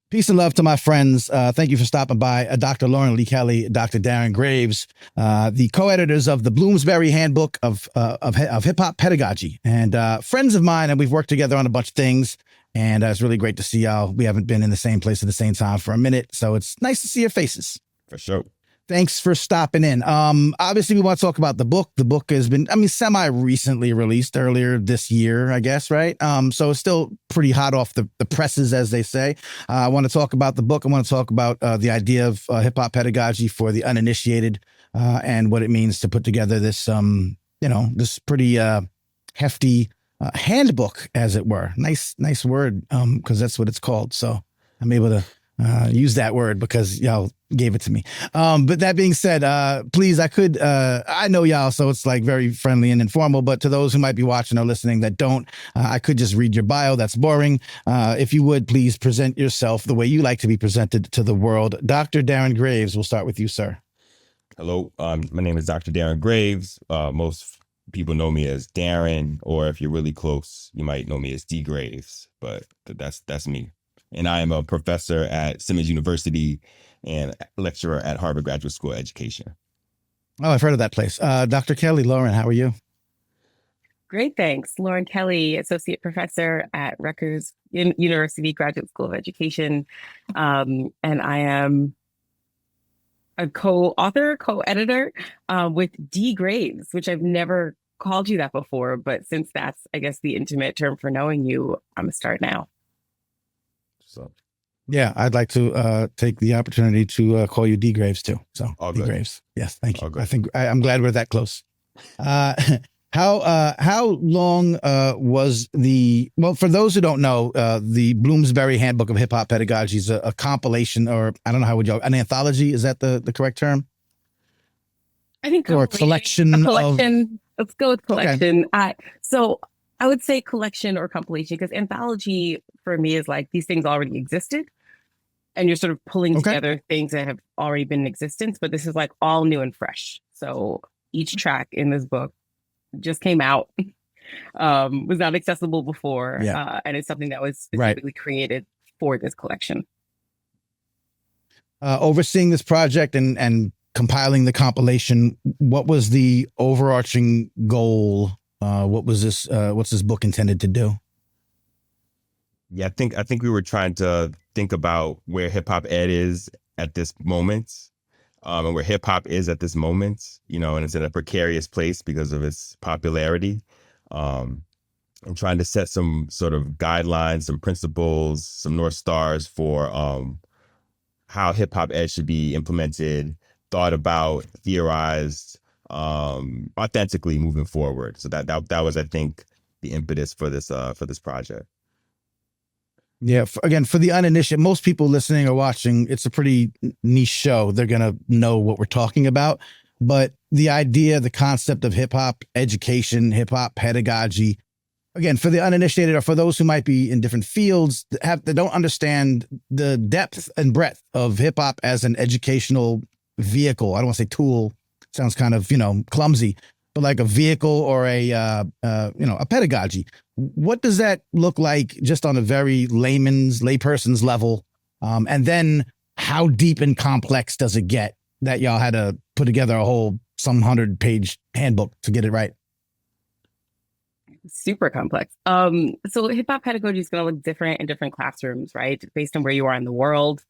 Peace and love to my friends. Thank you for stopping by. Dr. Lauren Lee Kelly, Dr. Daren Graves, the co-editors of the Bloomsbury Handbook of Hip Hop Pedagogy, and friends of mine, and we've worked together on a bunch of things. And it's really great to see y'all. We haven't been in the same place at the same time for a minute, so it's nice to see your faces. For sure. Thanks for stopping in. Obviously, we want to talk about the book. The book has been, semi-recently released earlier this year, I guess, right? So it's still pretty hot off the presses, as they say. I want to talk about the book. I want to talk about the idea of hip-hop pedagogy for the uninitiated and what it means to put together this, this pretty hefty handbook, as it were. Nice word, because that's what it's called. So I'm able to use that word because y'all gave it to me. But that being said, please, I know y'all, so it's like very friendly and informal, but to those who might be watching or listening that don't, I could just read your bio. That's boring. If you would, please present yourself the way you like to be presented to the world. Dr. Daren Graves, we'll start with you, sir. Hello, my name is Dr. Daren Graves. Most people know me as Daren, or if you're really close, you might know me as D Graves, but that's me. And I am a professor at Simmons University and lecturer at Harvard Graduate School of Education. Oh, I've heard of that place. Dr. Kelly, Lauren, how are you? Great, thanks. Lauren Kelly, associate professor at Rutgers University Graduate School of Education. And I am a co-author, co-editor with D Graves, which I've never called you that before. But since that's, I guess, the intimate term for knowing you, I'm going to start now. So, yeah, I'd like to take the opportunity to call you D Graves too. So D Graves, yes, thank you. I think I'm glad we're that close. How long was for those who don't know, the Bloomsbury Handbook of Hip Hop Pedagogy is a compilation, or I don't know an anthology. Is that the correct term? I think or a collection. Let's go with collection. Okay. So I would say collection or compilation, because anthology for me is like these things already existed and you're sort of pulling together things that have already been in existence, but this is like all new and fresh. So each track in this book just came out, was not accessible before, and it's something that was specifically created for this collection. Overseeing this project and compiling the compilation, what was the overarching goal? What's this book intended to do? Yeah, I think we were trying to think about where hip hop ed is at this moment, and where hip hop is at this moment, and it's in a precarious place because of its popularity. And trying to set some sort of guidelines, some principles, some North Stars for how hip hop ed should be implemented, thought about, theorized, authentically moving forward. So that was, I think, the impetus for this project. Yeah. For the uninitiated, most people listening or watching, it's a pretty niche show. They're going to know what we're talking about. But the idea, the concept of hip hop education, hip hop pedagogy, again, for the uninitiated or for those who might be in different fields, they don't understand the depth and breadth of hip hop as an educational vehicle. I don't want to say tool. Sounds kind of, clumsy, but like a vehicle or a pedagogy. What does that look like just on a very layperson's level? And then how deep and complex does it get that y'all had to put together a whole some 100-page handbook to get it right? Super complex. So hip hop pedagogy is going to look different in different classrooms, right? Based on where you are in the world,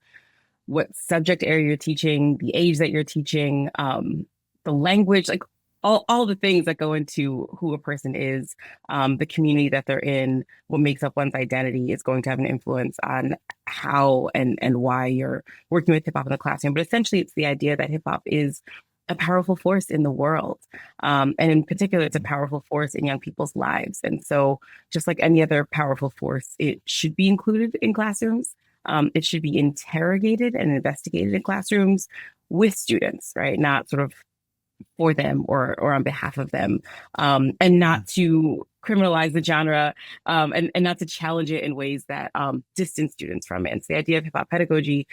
what subject area you're teaching, the age that you're teaching, the language, like all the things that go into who a person is, the community that they're in, what makes up one's identity is going to have an influence on how and why you're working with hip hop in the classroom. But essentially, it's the idea that hip hop is a powerful force in the world. And in particular, it's a powerful force in young people's lives. And so just like any other powerful force, it should be included in classrooms. It should be interrogated and investigated in classrooms with students, right? Not sort of for them or on behalf of them, and not to criminalize the genre, and not to challenge it in ways that distance students from it. And so the idea of hip hop pedagogy,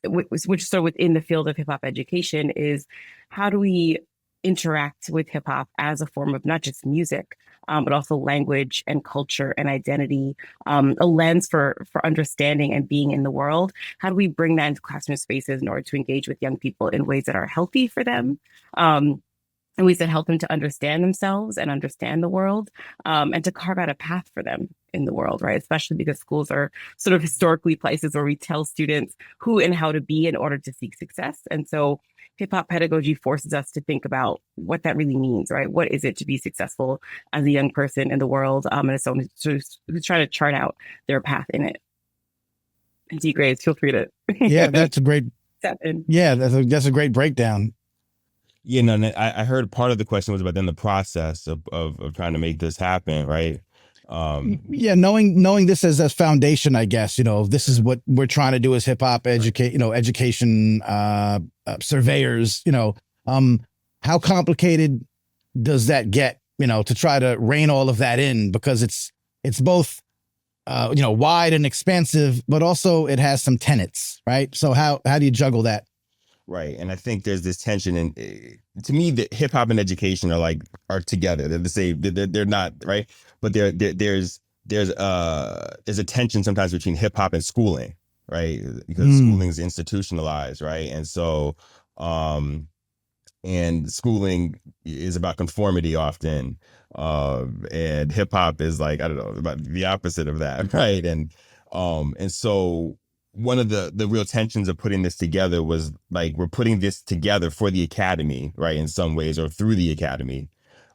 which is sort of within the field of hip hop education, is how do we interact with hip hop as a form of not just music, but also language and culture and identity, a lens for understanding and being in the world. How do we bring that into classroom spaces in order to engage with young people in ways that are healthy for them? And ways that help them to understand themselves and understand the world, and to carve out a path for them in the world, right? Especially because schools are sort of historically places where we tell students who and how to be in order to seek success. And so hip hop pedagogy forces us to think about what that really means, right? What is it to be successful as a young person in the world, and as someone who's trying to chart out their path in it. And D. Graves, feel free to Yeah, that's a great. step in. Yeah, that's a great breakdown. Yeah, no, and I heard part of the question was about then the process of trying to make this happen, right? Yeah, knowing this as a foundation, I guess, this is what we're trying to do as hip hop education surveyors, how complicated does that get, to try to rein all of that in, because it's both wide and expansive, but also it has some tenets, right? So how do you juggle that? Right. And I think there's this tension, and to me, the hip hop and education are together. They're the same. They're not, right. But there's a tension sometimes between hip hop and schooling, right? Because schooling is institutionalized, right? And so and schooling is about conformity often, and hip hop is like, I don't know, about the opposite of that, right? And so one of the real tensions of putting this together was like, we're putting this together for the academy, right, in some ways, or through the academy,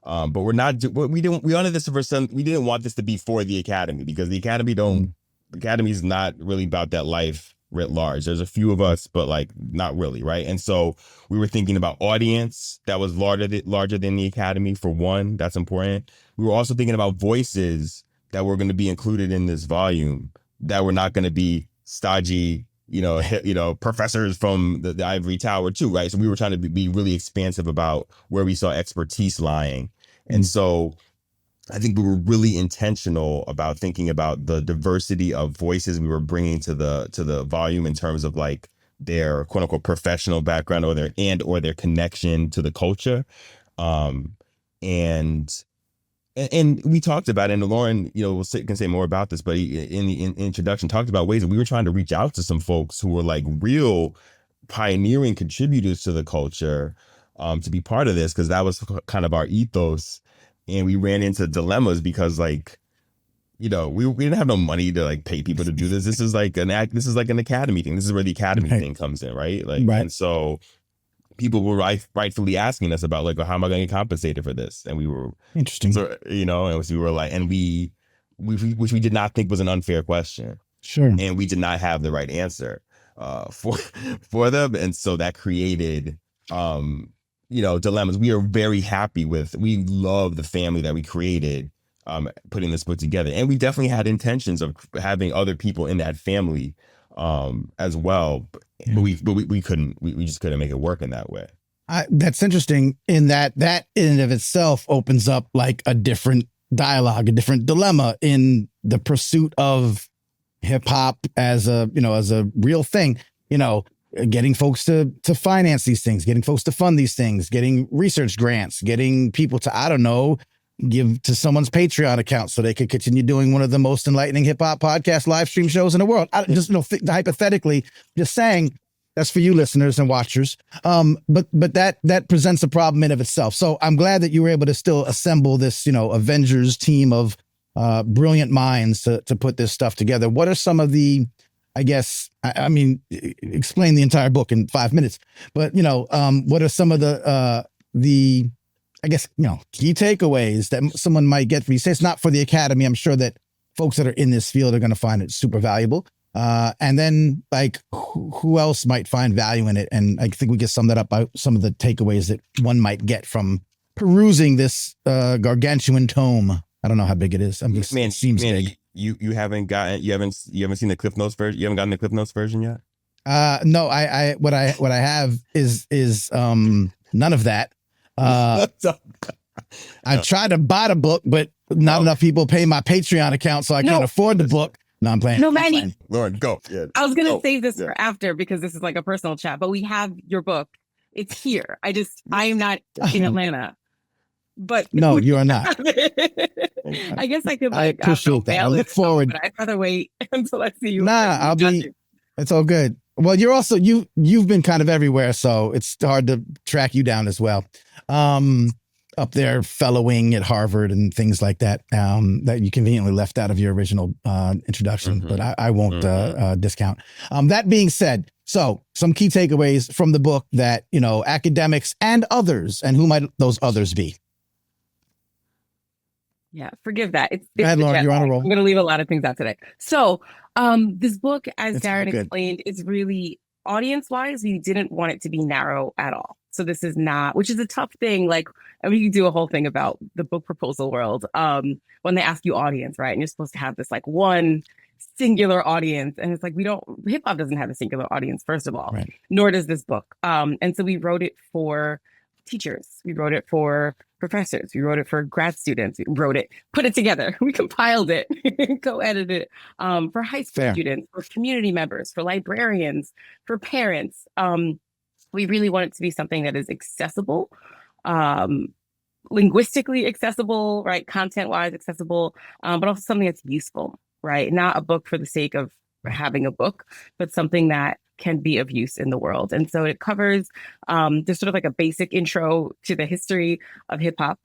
but we're not. We wanted this for some. We didn't want this to be for the academy, because the academy don't. The academy is not really about that life writ large. There's a few of us, but like not really, right? And so we were thinking about audience that was larger than the academy, for one. That's important. We were also thinking about voices that were going to be included in this volume, that were not going to be stodgy, professors from the ivory tower too, right? So we were trying to be really expansive about where we saw expertise lying. And so I think we were really intentional about thinking about the diversity of voices we were bringing to the volume, in terms of like their quote unquote professional background, or their connection to the culture. And we talked about it, and Lauren, can say more about this, but in the introduction talked about ways that we were trying to reach out to some folks who were like real pioneering contributors to the culture, to be part of this, because that was kind of our ethos. And we ran into dilemmas because, like, we didn't have no money to like pay people to do this. This is like an academy thing. This is where the academy thing comes in, right? Like, right. And so people were rightfully asking us about, like, well, how am I going to get compensated for this? And we were interesting, so, and we were like, and which we did not think was an unfair question. Sure. And we did not have the right answer for them. And so that created, dilemmas. We are very happy we love the family that we created, putting this book together. And we definitely had intentions of having other people in that family as well. But we couldn't, we just couldn't make it work in that way. That's interesting, in that in and of itself opens up like a different dialogue, a different dilemma in the pursuit of hip hop as a real thing, getting folks to finance these things, getting folks to fund these things, getting research grants, getting people to, I don't know, give to someone's Patreon account so they could continue doing one of the most enlightening hip hop podcast live stream shows in the world. I just, hypothetically, just saying, that's for you listeners and watchers. But that presents a problem in of itself. So I'm glad that you were able to still assemble this, Avengers team of brilliant minds to put this stuff together. What are some of the, I guess, I mean, explain the entire book in 5 minutes, but what are some of the I guess, key takeaways that someone might get from you? Say it's not for the academy. I'm sure that folks that are in this field are going to find it super valuable. And then, like, who else might find value in it? And I think we can sum that up by some of the takeaways that one might get from perusing this gargantuan tome. I don't know how big it is. It seems big. You haven't seen the Cliff Notes version. You haven't gotten the Cliff Notes version yet. No, what I have is none of that. I tried to buy the book, but not enough people pay my Patreon account, so I can't afford the book. No, I'm playing. No, Manny. Lauren, go. Yeah. I was gonna save this for after, because this is like a personal chat, but we have your book. It's here. I am not in Atlanta. but No, we you are not. I guess I could I like, I don't know, appreciate that. I mail it look or something, forward. but I'd rather wait until I see you in Nah, person. I'll Got be. you. It's all good. Well, you're also you've been kind of everywhere, so it's hard to track you down as well. Um, Up there fellowing at Harvard and things like that. That you conveniently left out of your original introduction, but I won't discount. That being said, so some key takeaways from the book that academics and others, and who might those others be? Yeah, forgive that. Go It's ahead, the Lauren. jet You're on a lag. roll. I'm going to leave a lot of things out today. So, this book, as It's all Daren good. explained, is really audience-wise. We didn't want it to be narrow at all. So this is not, which is a tough thing. Like, and we can do a whole thing about the book proposal world. When they ask you audience, right, and you're supposed to have this like one singular audience, and it's like hip hop doesn't have a singular audience, first of all, Right. nor does this book. And so we wrote it for teachers. We wrote it for professors. We wrote it for grad students. We wrote it, put it together. We compiled it, co-edited it for high school Fair. students, for community members, for librarians, for parents. We really want it to be something that is accessible, linguistically accessible, right? Content-wise accessible, but also something that's useful, right? Not a book for the sake of having a book, but something that can be of use in the world. And so it covers there's sort of like a basic intro to the history of hip hop.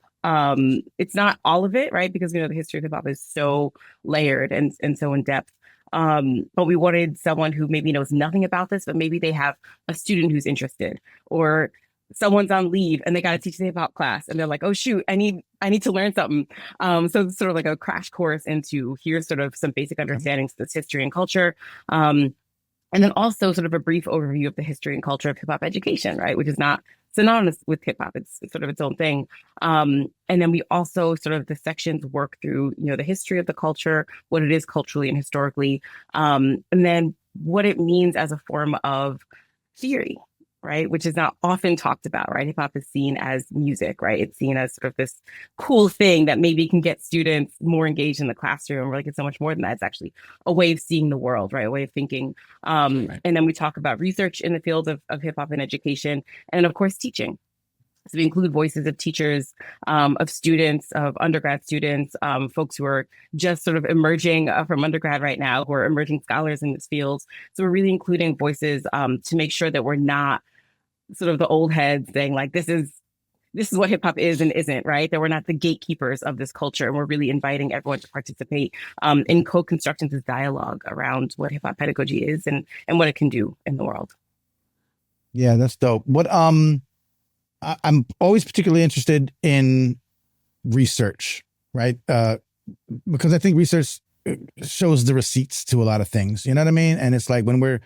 It's not all of it, right? Because the history of hip hop is so layered and so in depth. But we wanted someone who maybe knows nothing about this, but maybe they have a student who's interested, or someone's on leave and they got to teach the hip hop class, and they're like, "Oh shoot, I need to learn something." So it's sort of like a crash course into here's sort of some basic understandings of this history and culture. And then also sort of a brief overview of the history and culture of hip hop education, right? Which is not synonymous with hip hop. It's sort of its own thing. And then we also sort of the sections work through, the history of the culture, what it is culturally and historically, and then what it means as a form of theory, right? Which is not often talked about, right? Hip hop is seen as music, right? It's seen as sort of this cool thing that maybe can get students more engaged in the classroom. We're like, it's so much more than that. It's actually a way of seeing the world, right? A way of thinking. Right. And then we talk about research in the field of hip hop and education, and of course, teaching. So we include voices of teachers, of students, of undergrad students, folks who are just sort of emerging from undergrad right now, who are emerging scholars in this field. So we're really including voices to make sure that we're not sort of the old heads saying like, this is what hip hop is and isn't, right? That we're not the gatekeepers of this culture. And we're really inviting everyone to participate in co-constructing this dialogue around what hip hop pedagogy is and what it can do in the world. Yeah, that's dope. I'm always particularly interested in research, right? Because I think research shows the receipts to a lot of things. You know what I mean? And it's like when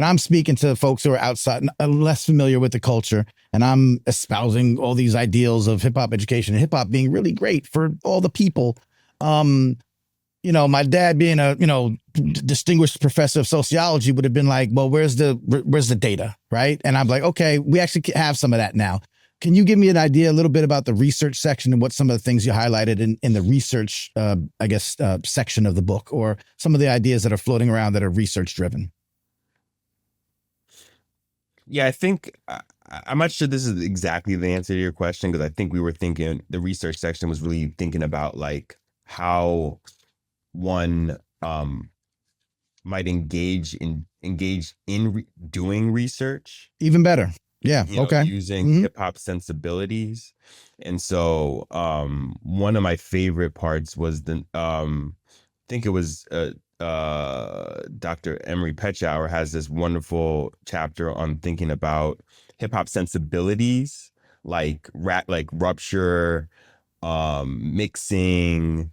I'm speaking to folks who are outside, less familiar with the culture, and I'm espousing all these ideals of hip hop education and hip hop being really great for all the people. My dad being a distinguished professor of sociology would have been like, well, where's the data, right? And I'm like, okay, we actually have some of that now. Can you give me an idea a little bit about the research section and what some of the things you highlighted in the research, section of the book, or some of the ideas that are floating around that are research driven? Yeah, I think I'm not sure this is exactly the answer to your question, because I think we were thinking the research section was really thinking about like how one might engage in doing research. Even better. Yeah. Okay. Using hip hop sensibilities. And so one of my favorite parts was I think it was Dr. Emery Petchower has this wonderful chapter on thinking about hip hop sensibilities, like rupture, mixing,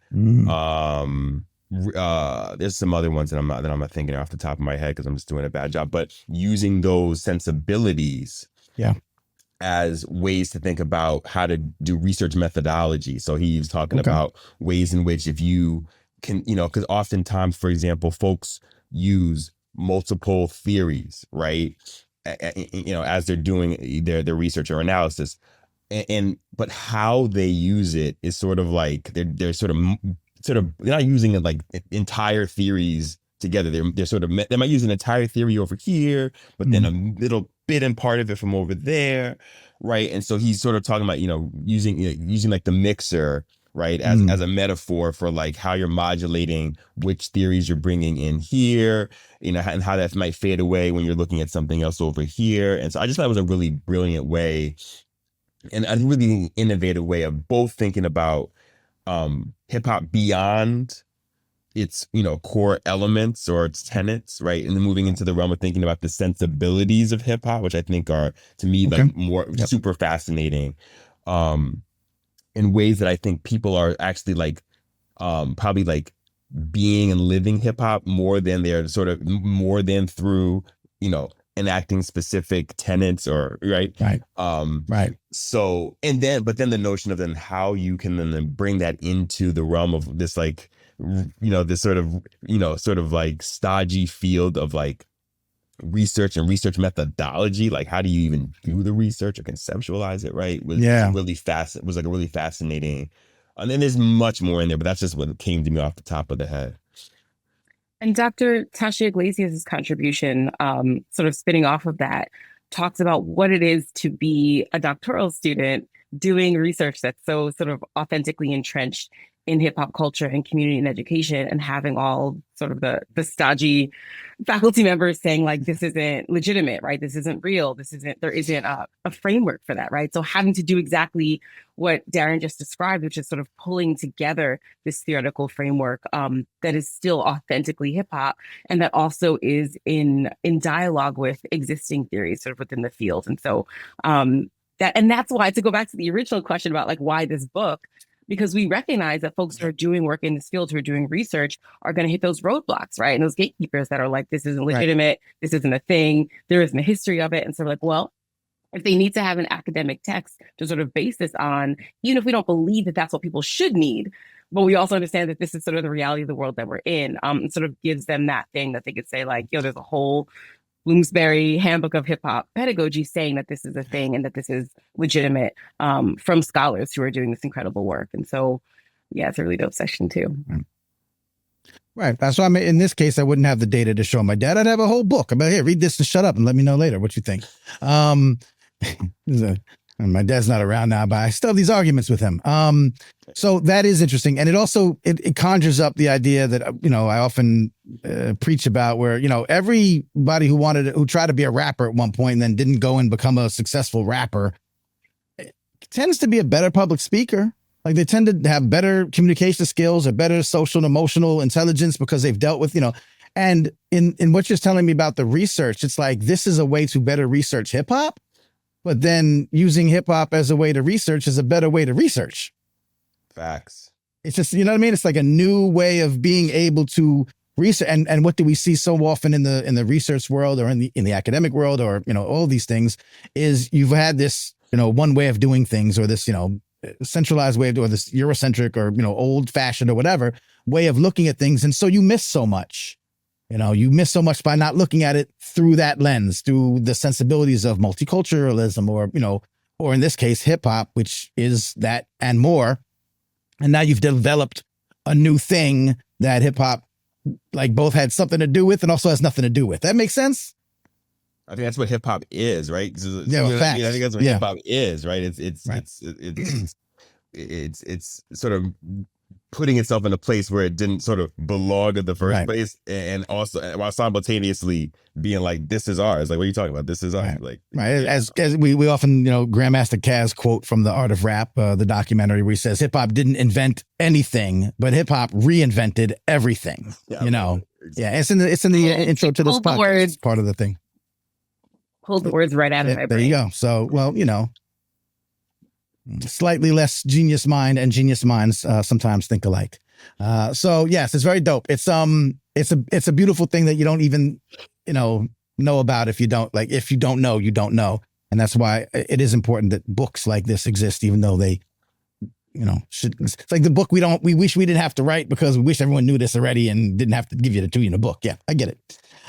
there's some other ones that I'm not thinking off the top of my head because I'm just doing a bad job, but using those sensibilities as ways to think about how to do research methodology. So he was talking about ways in which if you can, because oftentimes, for example, folks use multiple theories, right? As they're doing their research or analysis, but how they use it is sort of like they're sort of they're not using it like entire theories together. They're sort of they might use an entire theory over here, but then a little bit and part of it from over there, right? And so he's sort of talking about, using like the mixer, right, as a metaphor for like how you're modulating which theories you're bringing in here, and how that might fade away when you're looking at something else over here. And so I just thought it was a really brilliant way and a really innovative way of both thinking about hip hop beyond its core elements or its tenets, right, and then moving into the realm of thinking about the sensibilities of hip hop, which I think are, to me, like more super fascinating, in ways that I think people are actually like probably like being and living hip hop more than through enacting specific tenets or right. So but then the notion of then how you can then bring that into the realm of this like this sort of like stodgy field of like research and research methodology, like how do you even do the research or conceptualize it, right? Was like a really fascinating, and then there's much more in there, but that's just what came to me off the top of the head. And Dr. Tasha Iglesias' contribution, sort of spinning off of that, talks about what it is to be a doctoral student doing research that's so sort of authentically entrenched in hip hop culture and community and education, and having all sort of the stodgy faculty members saying like, this isn't legitimate, right? This isn't real. There isn't a framework for that, right? So having to do exactly what Daren just described, which is sort of pulling together this theoretical framework that is still authentically hip hop, and that also is in dialogue with existing theories sort of within the field. And so that's why, to go back to the original question about like why this book, because we recognize that folks who are doing work in this field, who are doing research, are going to hit those roadblocks, right? And those gatekeepers that are like, this isn't legitimate, this isn't a thing, there isn't a history of it. And so like, well, if they need to have an academic text to sort of base this on, even if we don't believe that that's what people should need, but we also understand that this is sort of the reality of the world that we're in, it sort of gives them that thing that they could say like, there's a whole Bloomsbury Handbook of Hip Hop Pedagogy saying that this is a thing and that this is legitimate, from scholars who are doing this incredible work. And so, yeah, it's a really dope section too. Right. That's why in this case, I wouldn't have the data to show my dad. I'd have a whole book about, here, read this and shut up and let me know later what you think. My dad's not around now, but I still have these arguments with him. So that is interesting. And it also, it conjures up the idea that, I often preach about, where, everybody who tried to be a rapper at one point and then didn't go and become a successful rapper tends to be a better public speaker. Like they tend to have better communication skills or better social and emotional intelligence because they've dealt with, and in what you're telling me about the research, it's like, this is a way to better research hip hop, but then using hip hop as a way to research is a better way to research. Facts. It's just, you know what I mean? It's like a new way of being able to research. And what do we see so often in the research world or in the academic world, or, all these things, is you've had this, one way of doing things, or this, centralized way of doing this, Eurocentric or, old fashioned or whatever way of looking at things. And so you miss so much. You miss so much by not looking at it through that lens, through the sensibilities of multiculturalism, or in this case, hip hop, which is that and more. And now you've developed a new thing that hip hop like both had something to do with and also has nothing to do with. That makes sense? I think that's what hip hop is, right? Facts. I think that's what hip hop is, right? It's sort of putting itself in a place where it didn't sort of belong in the first place, and also while simultaneously being like, this is ours. Like, what are you talking about? This is ours. Like, As we often, Grandmaster Caz quote from The Art of Rap, the documentary, where he says hip hop didn't invent anything, but hip hop reinvented everything. Exactly. Yeah, it's in the intro to this podcast. It's part of the thing. Pulled the words right out of my brain. There you go. So, well, slightly less genius mind and genius minds sometimes think alike. So yes, it's very dope. It's a beautiful thing that you don't even know about if you don't know, you don't know. And that's why it is important that books like this exist, even though they should. It's like the book we wish we didn't have to write because we wish everyone knew this already and didn't have to give you in a book. Yeah, I get it.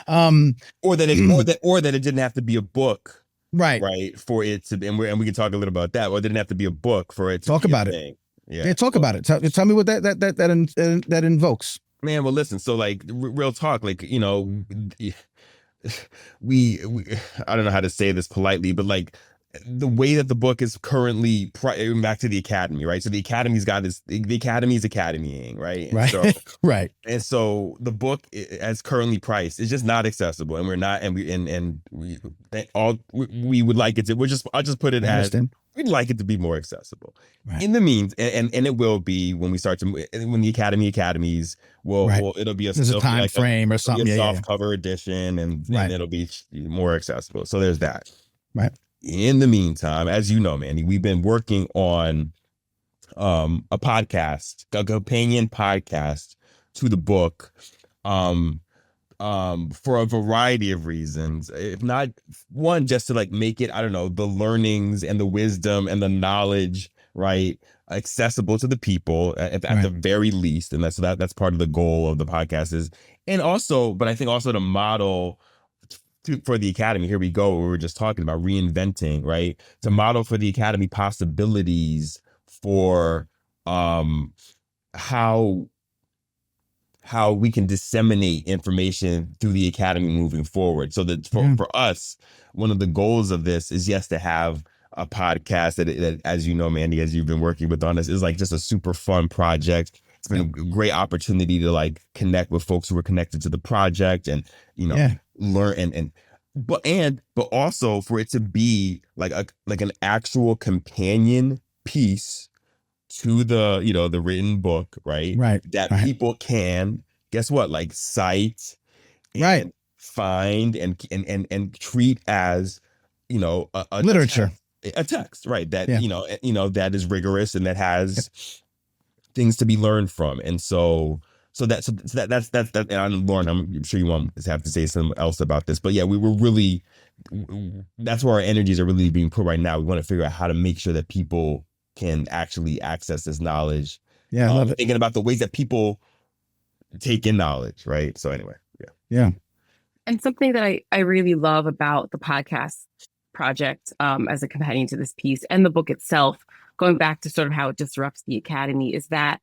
Or that it didn't have to be a book. Right. For it to, and we can talk a little about that. Or it didn't have to be a book for it to talk be about a it. Thing. Yeah, talk about it. Tell me what that invokes. Man, well, listen. So, like, real talk. Like, we I don't know how to say this politely, but like the way that the book is currently back to the academy, right? So the academy's got this, the academy's academying, right? And so Right. Right. the book as currently priced is just not accessible, and we're not, and we would like it to. I'll just put it I as understand. we'd like it to be more accessible. Right. In the means, and it will be when we start to when the academies Right. will There's a it'll be time like frame or it'll be a something. Yeah. Yeah. Yeah. soft cover edition, and Right. it'll be more accessible. So there's that. Right. In the meantime, as you know, Manny, we've been working on a podcast, a companion podcast to the book, um for a variety of reasons. If not one, just to like make it, I don't know, the learnings and the wisdom and the knowledge, right, accessible to the people at the Right. very least. And that's part of the goal of the podcast is, and also, but I think also to model for the academy, here we go, we were just talking about reinventing, right, to Right. model for the academy possibilities for um how we can disseminate information through the academy moving forward. So that Yeah. for us, one of the goals of this is, yes, to have a podcast that, as you know, Mandy, as you've been working with on this, is like just a super fun project. It's been a great opportunity to like connect with folks who are connected to the project, and Yeah. learn but also for it to be like an actual companion piece to the the written book, right, Right. that Right. people can, guess what, like cite Right. and find and treat as a Literature. text, right, that Yeah. that is rigorous and that Yep. has things to be learned from. And that's that. And Lauren, I'm sure you want to have to say something else about this, but yeah, we were really, that's where our energies are really being put right now. We want to figure out how to make sure that people can actually access this knowledge. Yeah. I love it. Thinking about the ways that people take in knowledge, right? So anyway, yeah. Yeah. And something that I really love about the podcast project, as a companion to this piece and the book itself, going back to sort of how it disrupts the academy, is that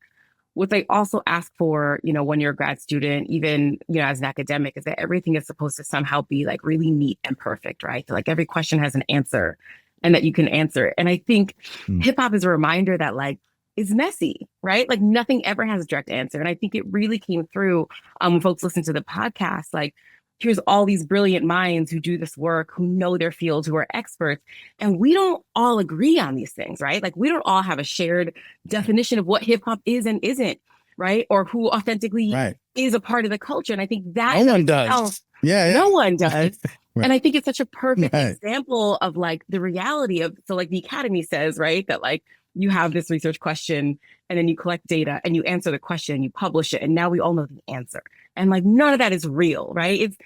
what they also ask for, when you're a grad student, even, as an academic, is that everything is supposed to somehow be like really neat and perfect, right? So, like every question has an answer and that you can answer it. And I think hip hop is a reminder that like it's messy, right? Like nothing ever has a direct answer. And I think it really came through when folks listen to the podcast, like here's all these brilliant minds who do this work, who know their fields, who are experts. And we don't all agree on these things, right? Like we don't all have a shared definition of what hip hop is and isn't, right? Or who authentically Right. is a part of the culture. And I think that No one does. Yeah. no one does. Right. And I think it's such a perfect Right. example of like the reality of, so like the academy says, right, that like you have this research question and then you collect data and you answer the question and you publish it. And now we all know the answer. And like none of that is real, right? It's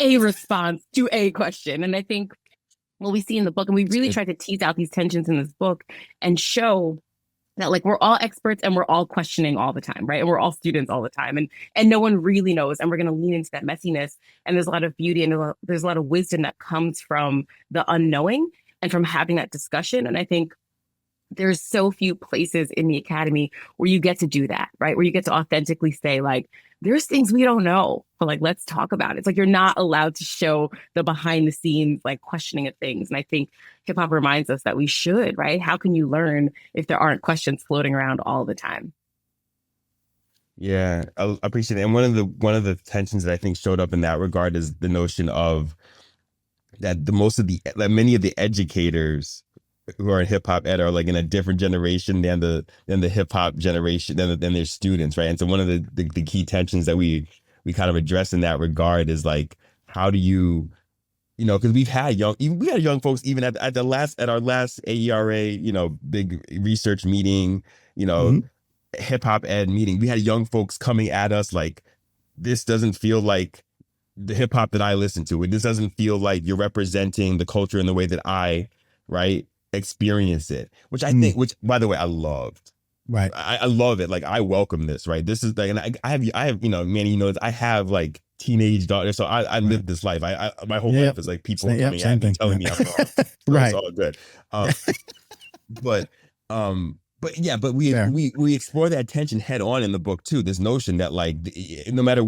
a response to a question. And I think what we see in the book, and we really tried to tease out these tensions in this book and show that like we're all experts and we're all questioning all the time, right? And we're all students all the time, and no one really knows. And we're going to lean into that messiness. And there's a lot of beauty and there's a lot of wisdom that comes from the unknowing and from having that discussion. And I think there's so few places in the academy where you get to do that, right? Where you get to authentically say, like, there's things we don't know, but like, let's talk about it. It's like you're not allowed to show the behind the scenes, like questioning of things. And I think hip hop reminds us that we should, right? How can you learn if there aren't questions floating around all the time? Yeah, I appreciate it. And one of the tensions that I think showed up in that regard is the notion of that many of the educators who are in hip hop ed are like in a different generation than the hip hop generation than their students, right? And so one of the key tensions that we kind of address in that regard is like, how do you, because we had young folks even at our last AERA, big research meeting, Mhm. hip hop ed meeting. We had young folks coming at us like, this doesn't feel like the hip hop that I listen to. This doesn't feel like you're representing the culture in the way that I, right, experience it. Which I think, which by the way, I loved. Right. I love it. Like I welcome this, right? This is like, and I have, Manny, I have like teenage daughters, so I live this life. I my whole life is like people coming at me, telling me I'm wrong. So Right. it's all good. But But yeah, but we Fair. we explore that tension head on in the book too. This notion that like no matter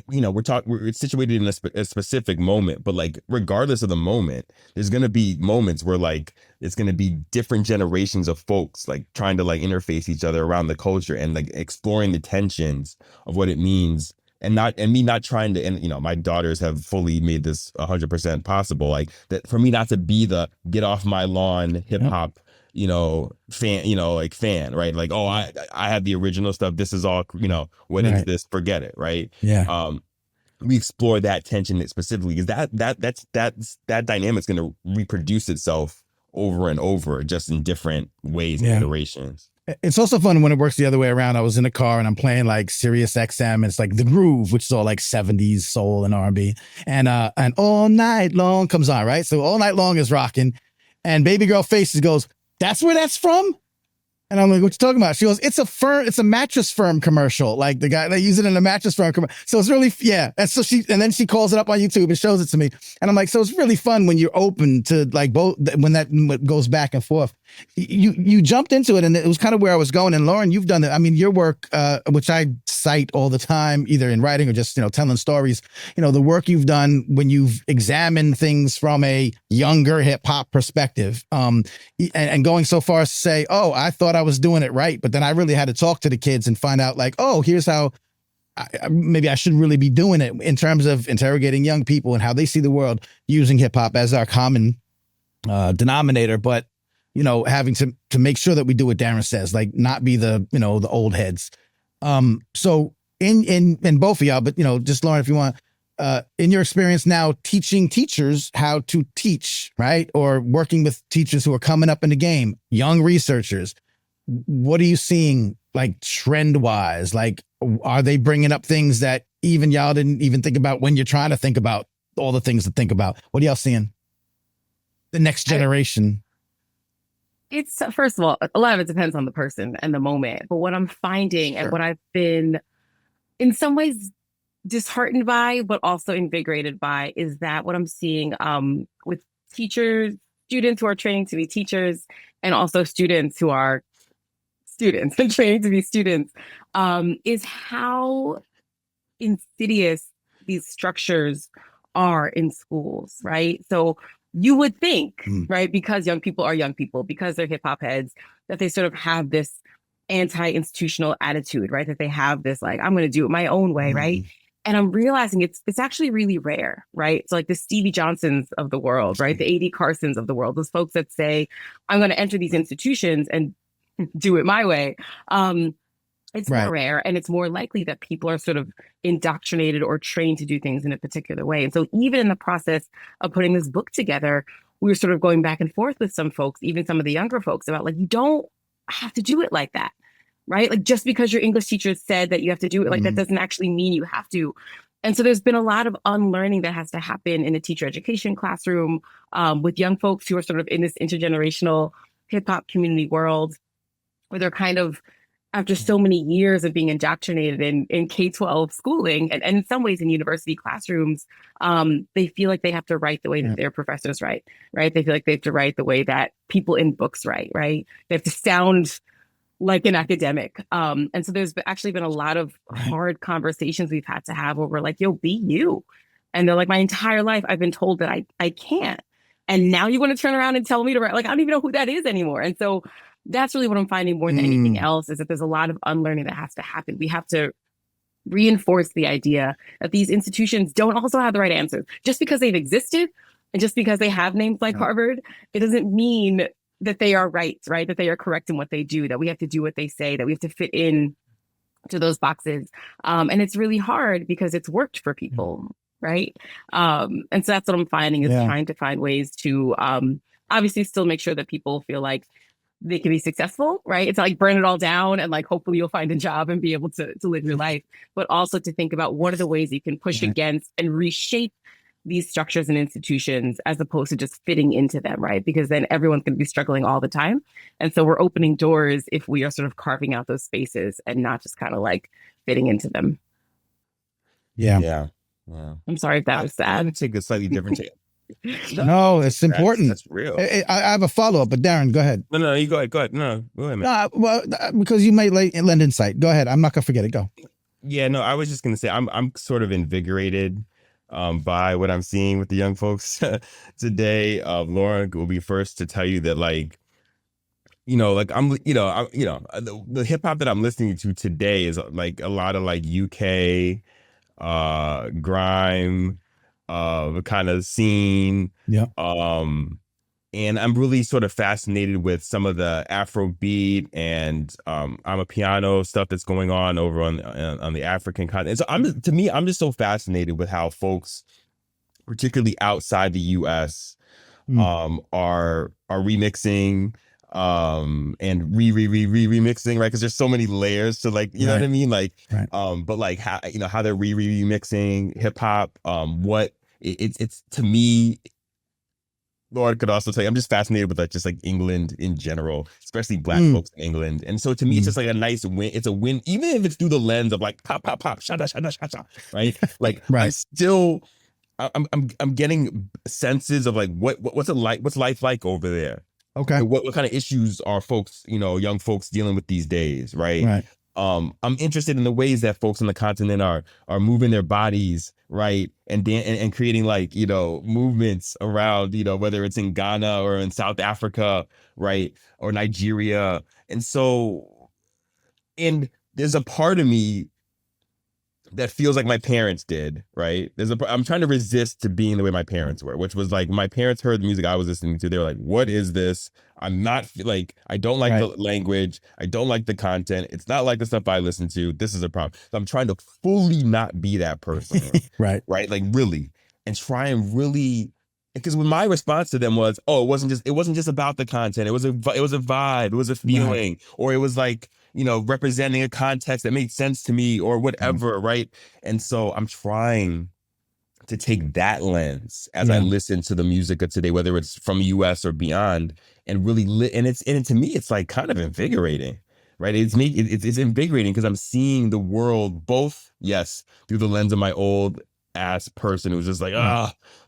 we're situated in a specific moment, but like regardless of the moment, there's gonna be moments where like it's gonna be different generations of folks like trying to like interface each other around the culture and like exploring the tensions of what it means. And me not trying to, and my daughters have fully made this 100% possible. Like that for me not to be the get off my lawn hip Yep. hop fan, like fan, right? Like, oh, I have the original stuff. This is all, what is Right. this? Forget it, right? Yeah. We explore that tension specifically because that dynamic's going to reproduce itself over and over, just in different ways and Yeah. iterations. It's also fun when it works the other way around. I was in a car and I'm playing like Sirius XM. And it's like The Groove, which is all like 70s soul and R&B. And All Night Long comes on, right? So All Night Long is rocking. And Baby Girl Faces goes, "That's where that's from?" And I'm like, "What you talking about?" She goes, it's a mattress firm commercial. Like the guy, they use it in a mattress firm commercial. So it's really, yeah. And so then she calls it up on YouTube and shows it to me. And I'm like, so it's really fun when you're open to like both, when that goes back and forth. You jumped into it and it was kind of where I was going. And Lauren, you've done it. I mean, your work, which I cite all the time, either in writing or just, telling stories, the work you've done when you've examined things from a younger hip hop perspective, and going so far as to say, oh, I thought I was doing it right. But then I really had to talk to the kids and find out like, oh, here's how maybe I should really be doing it in terms of interrogating young people and how they see the world using hip hop as our common denominator. But, having to make sure that we do what Daren says, like not be the old heads. So in both of y'all, but, just Lauren, if you want, in your experience now teaching teachers how to teach, right? Or working with teachers who are coming up in the game, young researchers, what are you seeing like trend wise? Like, are they bringing up things that even y'all didn't even think about when you're trying to think about all the things to think about? What are y'all seeing? The next generation. It's first of all, a lot of it depends on the person and the moment. But what I'm finding and what I've been in some ways disheartened by, but also invigorated by, is that what I'm seeing with teachers, students who are training to be teachers, and also students who are students and training to be students, is how insidious these structures are in schools, right? So you would think, right, because young people are young people, because they're hip hop heads, that they sort of have this anti-institutional attitude, right? That they have this like, I'm going to do it my own way, right? And I'm realizing it's actually really rare, right? So like the Stevie Johnsons of the world, right? The A.D. Carsons of the world, those folks that say, I'm going to enter these institutions and do it my way. It's more rare, and it's more likely that people are sort of indoctrinated or trained to do things in a particular way. And so even in the process of putting this book together, we were sort of going back and forth with some folks, even some of the younger folks, about like, you don't have to do it like that, right? Like just because your English teacher said that you have to do it, like that doesn't actually mean you have to. And so there's been a lot of unlearning that has to happen in a teacher education classroom, with young folks who are sort of in this intergenerational hip hop community world, where they're kind of, after so many years of being indoctrinated in K-12 schooling, and in some ways in university classrooms, they feel like they have to write the way that their professors write, right? They feel like they have to write the way that people in books write, right? They have to sound like an academic. And so there's actually been a lot of hard conversations we've had to have where we're like, yo, be you. And they're like, my entire life, I've been told that I can't. And now you want to turn around and tell me to write? Like, I don't even know who that is anymore. And so that's really what I'm finding more than anything else, is that there's a lot of unlearning that has to happen. We have to reinforce the idea that these institutions don't also have the right answers. Just because they've existed and just because they have names like Harvard, it doesn't mean that they are right? That they are correct in what they do, that we have to do what they say, that we have to fit in to those boxes. And it's really hard because it's worked for people, right? And so that's what I'm finding, is trying to find ways to obviously still make sure that people feel like they can be successful, right? It's not like burn it all down and like hopefully you'll find a job and be able to live your life, but also to think about what are the ways you can push against and reshape these structures and institutions, as opposed to just fitting into them, right? Because then everyone's going to be struggling all the time. And so we're opening doors if we are sort of carving out those spaces and not just kind of like fitting into them. Yeah. I'm sorry if that was sad. I would take a slightly different take. No, it's important. That's real. I have a follow up, but Daren, go ahead. No, you go ahead. Go ahead. No, go ahead, man. Well, because you might lend insight. Go ahead. I'm not gonna forget it. Go. Yeah, no, I was just gonna say I'm sort of invigorated by what I'm seeing with the young folks today. Lauren will be first to tell you that, like, like the hip hop that I'm listening to today is like a lot of like UK grime kind of scene. Yeah. And I'm really sort of fascinated with some of the Afrobeat and I'm a piano stuff that's going on over on the African continent. So I'm just so fascinated with how folks, particularly outside the US, are remixing and remixing, right? Because there's so many layers to, like, you know what I mean, like, right. But like how they're remixing hip hop. It's to me, Lord could also tell you, I'm just fascinated with, like, just like England in general, especially Black folks in England. And so to me, it's just like a nice win. It's a win, even if it's through the lens of like pop, pop, pop, shada, shada, shada, right? Like, right. I'm still, I'm getting senses of like what's it like, what's life like over there. Okay. And what kind of issues are folks, young folks dealing with these days, right? Right. I'm interested in the ways that folks on the continent are moving their bodies, right, and creating, like, movements around, whether it's in Ghana or in South Africa, right, or Nigeria. And so, and there's a part of me that feels like my parents did, right? I'm trying to resist to being the way my parents were, which was like, my parents heard the music I was listening to. They were like, what is this? I'm not like, I don't like the language. I don't like the content. It's not like the stuff I listen to. This is a problem. So I'm trying to fully not be that person. right. Like, really, and try and really, because when my response to them was, oh, it wasn't just about the content. It was a vibe. It was a feeling, or it was like, representing a context that made sense to me or whatever, right? And so I'm trying to take that lens as I listen to the music of today, whether it's from US or beyond, and really and to me, it's like kind of invigorating, right? It's invigorating because I'm seeing the world both, yes, through the lens of my old ass person who's just like,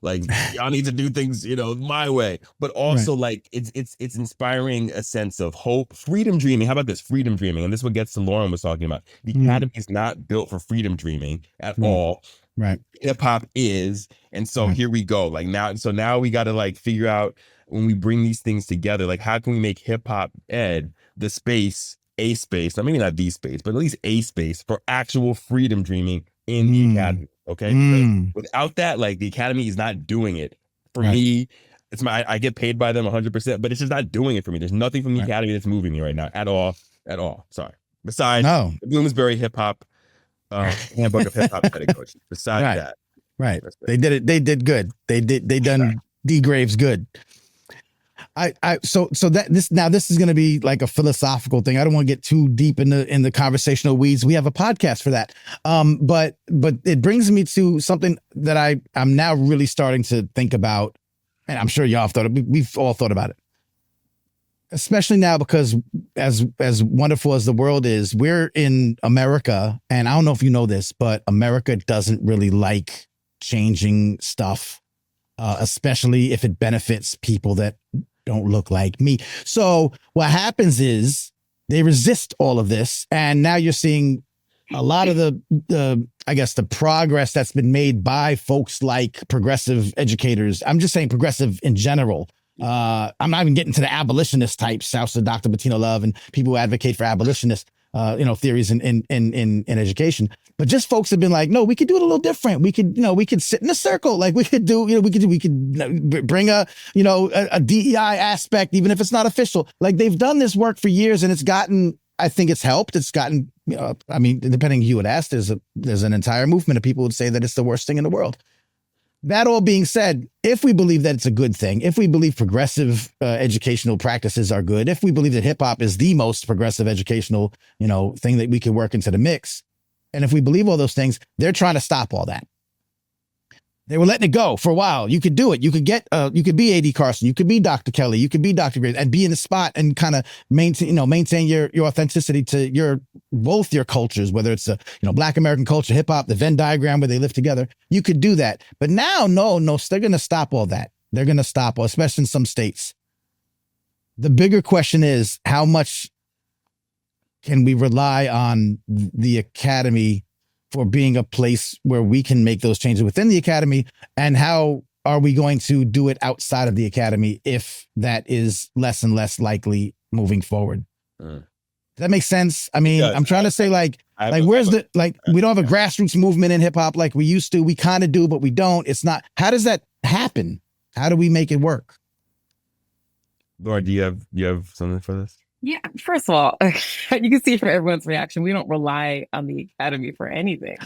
like, y'all need to do things, my way, but also like it's inspiring a sense of hope, freedom dreaming. How about this? Freedom dreaming. And this is what gets to Lauren was talking about. The academy is not built for freedom dreaming at all. Right. Hip hop is. And so here we go. Like, now we got to, like, figure out, when we bring these things together, like, how can we make hip hop ed a space, now, maybe not the space, but at least a space for actual freedom dreaming in the academy. Okay. Without that, like, the academy is not doing it for me. It's I get paid by them 100%, but it's just not doing it for me. There's nothing from the academy that's moving me right now at all. Sorry. Besides the Bloomsbury hip hop handbook of hip hop pedagogy. Besides that, they did it. They did good. They done D Graves good. So this is going to be like a philosophical thing. I don't want to get too deep in the conversational weeds. We have a podcast for that. But it brings me to something that I'm now really starting to think about, and I'm sure y'all have thought of. We've all thought about it, especially now because as wonderful as the world is, we're in America, and I don't know if you know this, but America doesn't really like changing stuff, especially if it benefits people that don't look like me. So what happens is they resist all of this. And now you're seeing a lot of the I guess the progress that's been made by folks like progressive educators. I'm just saying progressive in general. I'm not even getting to the abolitionist types, South of Dr. Bettina Love and people who advocate for abolitionist theories in education. But just folks have been like, no, we could do it a little different. We could sit in a circle. Like we could bring a DEI aspect, even if it's not official. Like they've done this work for years, and I think it's helped. It's gotten, depending who you would ask, there's an entire movement of people who would say that it's the worst thing in the world. That all being said, if we believe that it's a good thing, if we believe progressive educational practices are good, if we believe that hip hop is the most progressive educational, thing that we could work into the mix, and if we believe all those things, they're trying to stop all that. They were letting it go for a while. You could do it. You could get, you could be AD Carson. You could be Dr. Kelly. You could be Dr. Graves and be in the spot and kind of maintain your authenticity to both your cultures, whether it's Black American culture, hip hop, the Venn diagram where they live together. You could do that. But now, no, they're going to stop all that. They're going to stop, especially in some states. The bigger question is, how much can we rely on the academy for being a place where we can make those changes within the academy? And how are we going to do it outside of the academy if that is less and less likely moving forward? Does that make sense? I mean, I'm trying to say where's we don't have a grassroots movement in hip hop like we used to. We kind of do, but we don't. It's not. How does that happen? How do we make it work? Laura, do you have something for this? Yeah, first of all, you can see from everyone's reaction, we don't rely on the academy for anything.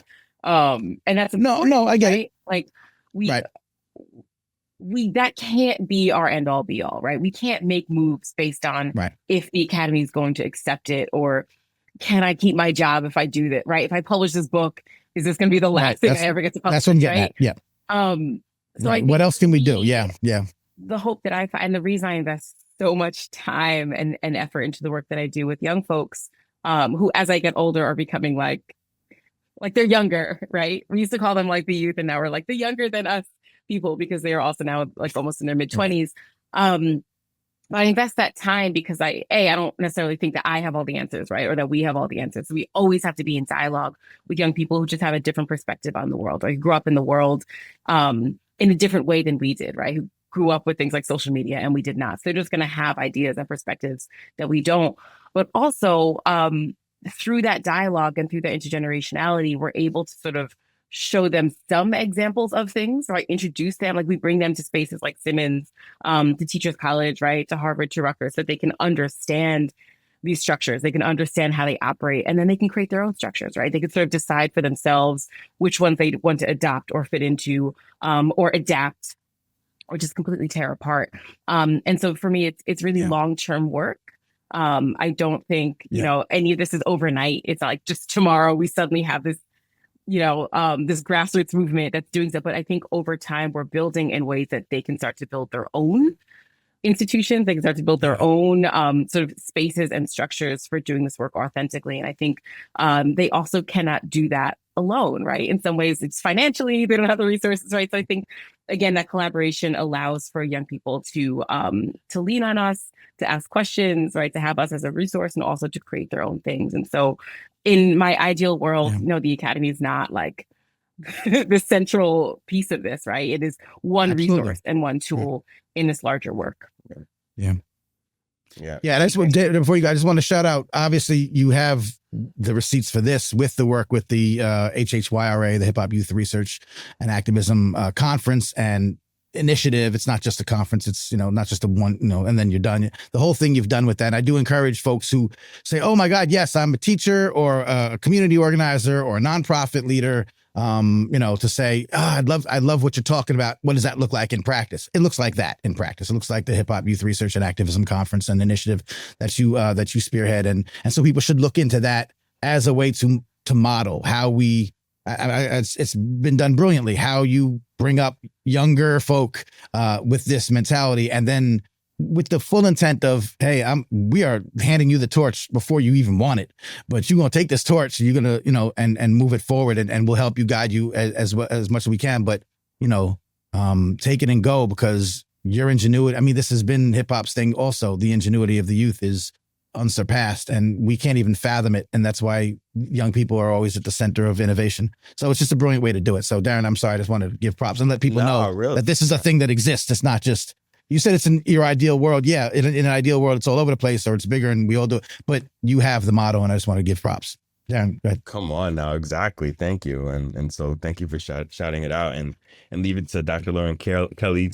And that's no, I get it. Like we that can't be our end all be all, right? We can't make moves based on if the academy is going to accept it, or can I keep my job if I do that, right? If I publish this book, is this going to be the last thing I ever get to publish? That's what I'm getting at. Yeah. So what else can we do? Yeah. The hope that I find, and the reason I invest so much time and effort into the work that I do with young folks, who, as I get older, are becoming like they're younger, right? We used to call them like the youth, and now we're like the younger than us people, because they are also now like almost in their mid-20s. But I invest that time because I don't necessarily think that I have all the answers, right? Or that we have all the answers. So we always have to be in dialogue with young people who just have a different perspective on the world, or who grew up in the world in a different way than we did, right? Who grew up with things like social media and we did not. So they're just going to have ideas and perspectives that we don't. But also through that dialogue and through that intergenerationality, we're able to sort of show them some examples of things, right? Introduce them, like we bring them to spaces like Simmons, to Teachers College, right? To Harvard, to Rutgers, so that they can understand these structures. They can understand how they operate, and then they can create their own structures, right? They can sort of decide for themselves which ones they want to adopt or fit into, or adapt, or just completely tear apart. And so for me, it's really long-term work. I don't think, any of this is overnight. It's not like just tomorrow we suddenly have this, this grassroots movement that's doing stuff. But I think over time we're building in ways that they can start to build their own institutions. They can start to build their own sort of spaces and structures for doing this work authentically. And I think they also cannot do that alone, right? In some ways, it's financially, they don't have the resources, right? So I think, again, that collaboration allows for young people to lean on us, to ask questions, right? To have us as a resource, and also to create their own things. And so in my ideal world, the academy is not like the central piece of this, right? It is one resource and one tool in this larger work. Yeah. That's what, before you guys, I just want to shout out, obviously you have the receipts for this with the work with the HHYRA, the Hip Hop Youth Research and Activism Conference and initiative. It's not just a conference. It's, not just a one, and then you're done. The whole thing you've done with that. And I do encourage folks who say, oh my God, yes, I'm a teacher or a community organizer or a nonprofit leader, to say, I love what you're talking about. What does that look like in practice? It looks like that in practice. It looks like the Hip Hop Youth Research and Activism Conference and initiative that you spearhead. And so people should look into that as a way to model how it's been done brilliantly, how you bring up younger folk with this mentality, and then with the full intent of, hey, we are handing you the torch before you even want it, but you're going to take this torch, you're going to, and move it forward, and we'll help you, guide you as much as we can, but, take it and go, because your ingenuity, I mean, this has been hip hop's thing also. The ingenuity of the youth is unsurpassed, and we can't even fathom it. And that's why young people are always at the center of innovation. So it's just a brilliant way to do it. So Daren, I'm sorry, I just wanted to give props and let people know that this is a thing that exists. It's not just, you said it's in your ideal world. Yeah, in an ideal world, it's all over the place, or it's bigger and we all do it. But you have the motto, and I just want to give props. Daren, go ahead. Come on now, exactly. Thank you, and so thank you for shouting it out, and leave it to Dr. Lauren Kelly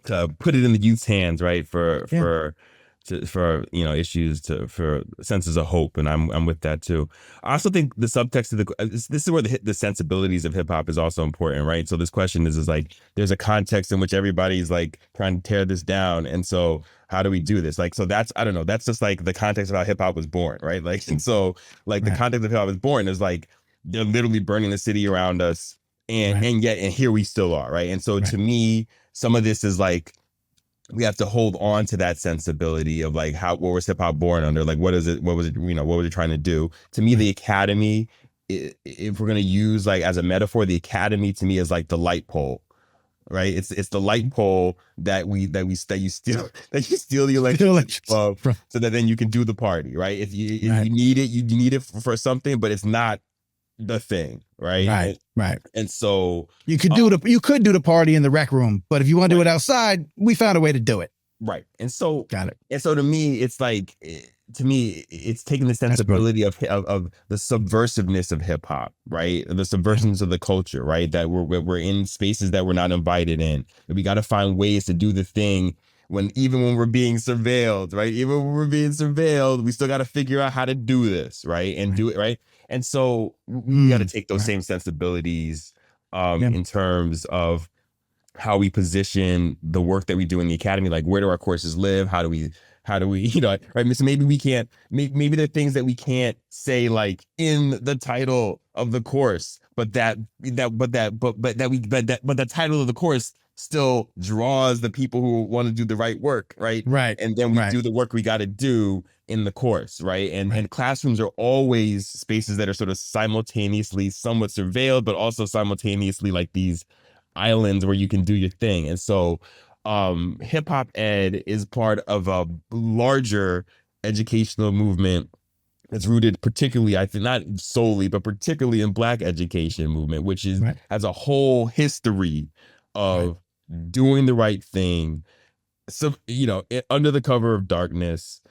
to put it in the youth's hands, right? For issues for senses of hope, and I'm with that too. I also think the subtext of this is where the sensibilities of hip hop is also important, right? So this question is like, there's a context in which everybody's like trying to tear this down, and so how do we do this? Like, so that's, I don't know, that's just like the context of how hip hop was born, right? Like, and so like the context of hip hop was born is like they're literally burning the city around us. and yet and here we still are, right? And so Right. to me, some of this is like we have to hold on to that sensibility of like what was hip hop born under? Like what was it, what was it trying to do? To me, the academy, if we're gonna use like as a metaphor, the academy to me is like the light pole. Right, it's the light pole that you steal that you steal the electricity of, so that then you can do the party. Right, if you need it, you need it for something, but it's not the thing. Right, and so you could do the party in the rec room, but if you want to do it outside, we found a way to do it. Right, and so got it. And so to me, it's like it's taking the sensibility of the subversiveness of hip hop, right? The subversions of the culture, right? That we're in spaces that we're not invited in. And we got to find ways to do the thing even when we're being surveilled, right? Even when we're being surveilled, we still got to figure out how to do this, right? And do it right. And so we got to take those same sensibilities in terms of how we position the work that we do in the academy. Like, where do our courses live? How do we, right? So maybe we can't, maybe there are things that we can't say like in the title of the course, but the title of the course still draws the people who want to do the right work, right? Right. And then we do the work we got to do in the course, right? And classrooms are always spaces that are sort of simultaneously somewhat surveilled, but also simultaneously like these islands where you can do your thing. And so hip hop ed is part of a larger educational movement that's rooted particularly, I think, not solely, but particularly in Black education movement, which is has a whole history of doing the right thing, so under the cover of darkness,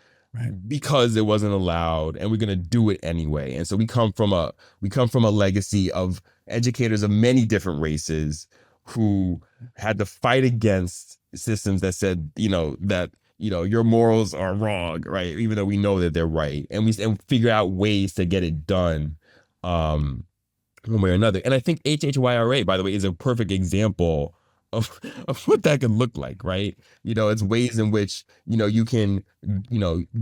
because it wasn't allowed, and we're going to do it anyway. And so we come from a legacy of educators of many different races who had to fight against systems that said, that your morals are wrong, right? Even though we know that they're right, and figure out ways to get it done, one way or another. And I think HHYRA, by the way, is a perfect example of what that can look like, right? It's ways in which, you can,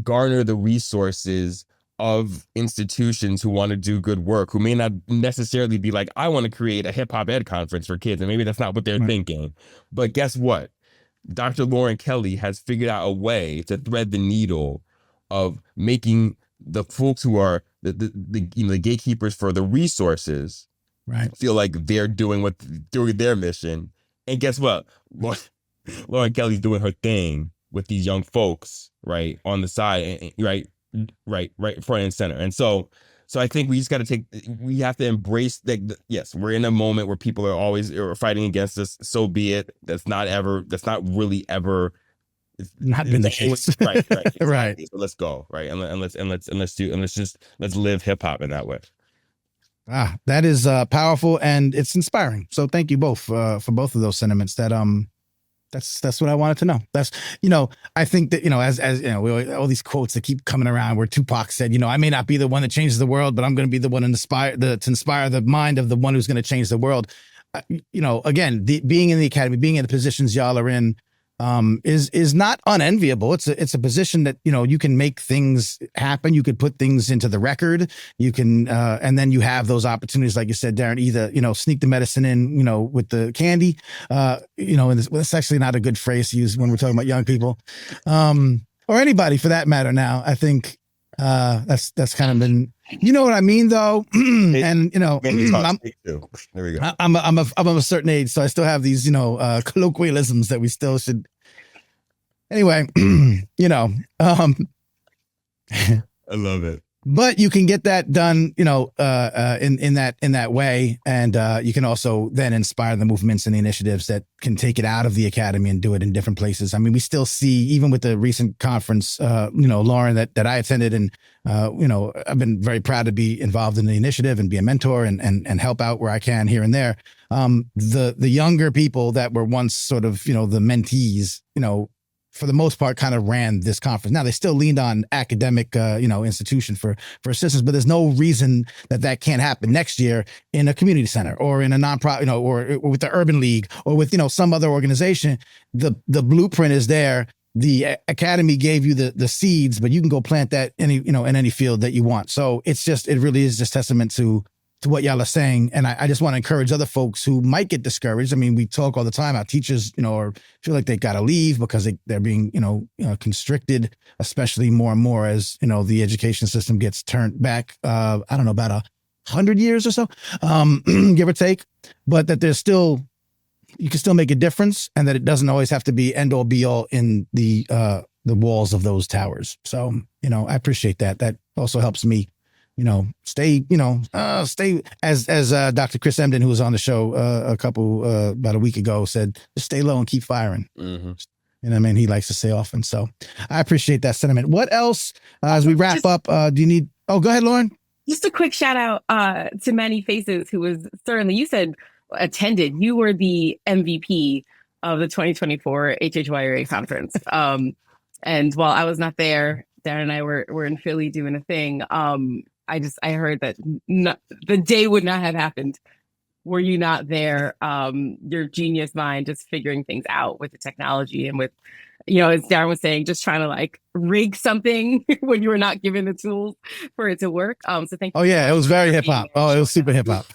garner the resources of institutions who want to do good work, who may not necessarily be like, I want to create a hip hop ed conference for kids. And maybe that's not what they're thinking. But guess what? Dr. Lauren Kelly has figured out a way to thread the needle of making the folks who are the gatekeepers for the resources feel like they're doing their mission. And guess what? Lauren Kelly's doing her thing with these young folks, right, on the side, right, front and center. And so I think we just got to we have to embrace that. Yes, we're in a moment where people are always fighting against us. So be it. That's not really ever not been the case. Right. Exactly. So let's go, right, and let's live hip hop in that way. That is powerful, and it's inspiring. So thank you both for both of those sentiments. That's what I wanted to know. That's, I think that, as all these quotes that keep coming around where Tupac said, I may not be the one that changes the world, but I'm going to be the one to inspire the mind of the one who's going to change the world. Again, being in the academy, being in the positions y'all are in, is not unenviable. It's a position that, you can make things happen. You could put things into the record. You can, and then you have those opportunities, like you said, Daren, either, sneak the medicine in, with the candy, and it's actually not a good phrase to use when we're talking about young people, or anybody for that matter. Now, I think, that's kind of been, you know what I mean, though. And there we go. I'm of a certain age, so I still have these, colloquialisms that we still should. Anyway, I love it. But you can get that done, in that way, and you can also then inspire the movements and the initiatives that can take it out of the academy and do it in different places. I mean, we still see, even with the recent conference, Lauren, that I attended, and I've been very proud to be involved in the initiative and be a mentor and help out where I can here and there. The younger people that were once sort of the mentees, for the most part, kind of ran this conference. Now, they still leaned on academic, institution for assistance, but there's no reason that can't happen next year in a community center or in a nonprofit, or with the Urban League or with, some other organization. The blueprint is there. The academy gave you the seeds, but you can go plant that in any field that you want. So it really is just testament to to what y'all are saying. And I just want to encourage other folks who might get discouraged. I mean, we talk all the time, our teachers, or feel like they got to leave because they're being, constricted, especially more and more as, the education system gets turned back, I don't know, about 100 years or so, give or take, but that there's still, you can still make a difference, and that it doesn't always have to be end all be all in the walls of those towers. So, I appreciate that. That also helps me, stay as Dr. Chris Emden, who was on the show about a week ago, said, just stay low and keep firing. Mm-hmm. He likes to say often. So I appreciate that sentiment. What else, as we wrap up, do you need, go ahead, Lauren. Just a quick shout out to Manny Faces, who was certainly, you said attended, you were the MVP of the 2024 HHYRA conference. And while I was not there, Daren and I were in Philly doing a thing. I heard that the day would not have happened were you not there. Your genius mind just figuring things out with the technology and with, as Daren was saying, just trying to like rig something when you were not given the tools for it to work. So thank you. Oh yeah, it was very hip hop. Oh, it was super hip hop.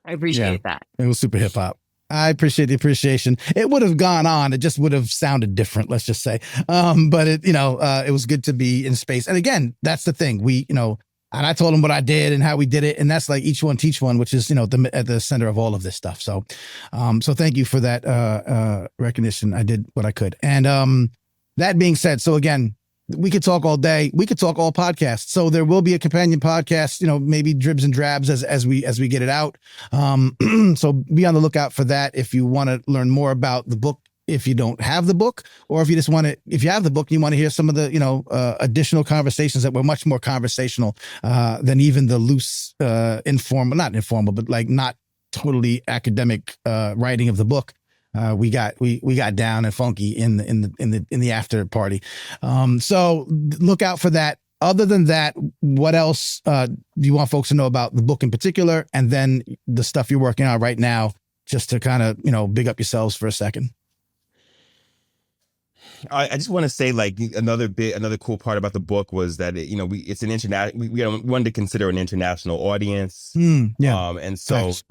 I appreciate that. It was super hip hop. I appreciate the appreciation. It would have gone on. It just would have sounded different, let's just say. But it was good to be in space. And again, that's the thing. We, and I told him what I did and how we did it. And that's like each one teach one, which is, at the center of all of this stuff. So, so thank you for that recognition. I did what I could. And that being said, so again, we could talk all day. We could talk all podcasts. So there will be a companion podcast, maybe dribs and drabs as we get it out. So be on the lookout for that. If you want to learn more about the book, if you don't have the book, or if you just want to, if you have the book, you want to hear some of the, additional conversations that were much more conversational, than even the loose, not informal, but like not totally academic, writing of the book. We got down and funky in the after party. So look out for that. Other than that, what else do you want folks to know about the book in particular, and then the stuff you're working on right now, just to kind of big up yourselves for a second? I just want to say, like, another cool part about the book was that it's an international. We wanted to consider an international audience. And so. Thanks.